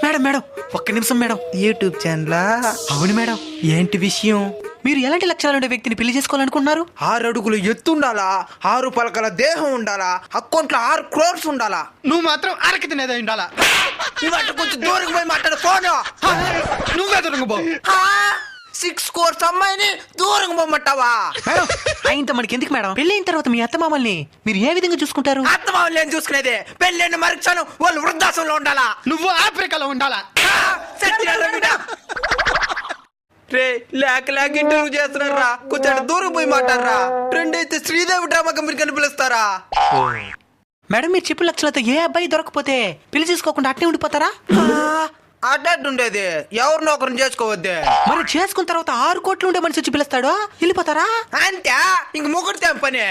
Madam madam ఒక్క నిమిషం madam. YouTube channel? అవును మేడం. ఏంటి విషయం? మీరు ఎలాంటి లక్షణాలు ఉండే వ్యక్తిని పెళ్లి చేసుకోవాలనుకుంటున్నారు? 6 అడుగులు ఎత్తు ఉండాలా, 6 పలకల దేహం ఉండాలా, అకౌంట్లో 6 crores ఉండాలా. నువ్వు మాత్రం అరకి తినేదే ఉండాలా. నువ్వు అట్ట కొంచెం దూరం పోయి మాట్లాడు ఫోను. నువ్వే దొరుకు పో. 6 crores అమ్మాయిని దూరంగా పోమంటావా? మేడం ఆయనతో మనకి ఎందుకు మేడం? పెళ్లి అయిన తర్వాత మీ అత్త మామల్ని మీరు ఏ విధంగా చూసుకుంటారు? అత్తమామలు ఏం చూసుకునేది? పెళ్ళైన మరుక్షణం వాళ్ళు వృద్ధాశ్రమంలో ఉండాలా. నువ్వు ఆఫ్రికాలో ఉండాలా. రే లేక లేక ఇంటర్వ్యూ చేస్తున్నారా, కొంచెం దూరం పోయి మాట్లాడరా. ట్రెండ్ అయితే శ్రీదేవి డ్రామా కంపెనీ కని పిలుస్తారా? మేడం మీరు చెప్పిన లక్షణాలతో ఏ అబ్బాయి దొరకపోతే పెళ్లి చేసుకోకుండా అట్నే ఉండిపోతారా? అడ్డట్టు ఉండేది, ఎవరినో ఒకరిని చేసుకోవద్దే. మరి చేసుకున్న తర్వాత 6 కోట్లు ఉండే మనిషి వచ్చి పిలుస్తాడు, వెళ్ళిపోతారా? అంతే, ఇంక ముగ్గురు పని.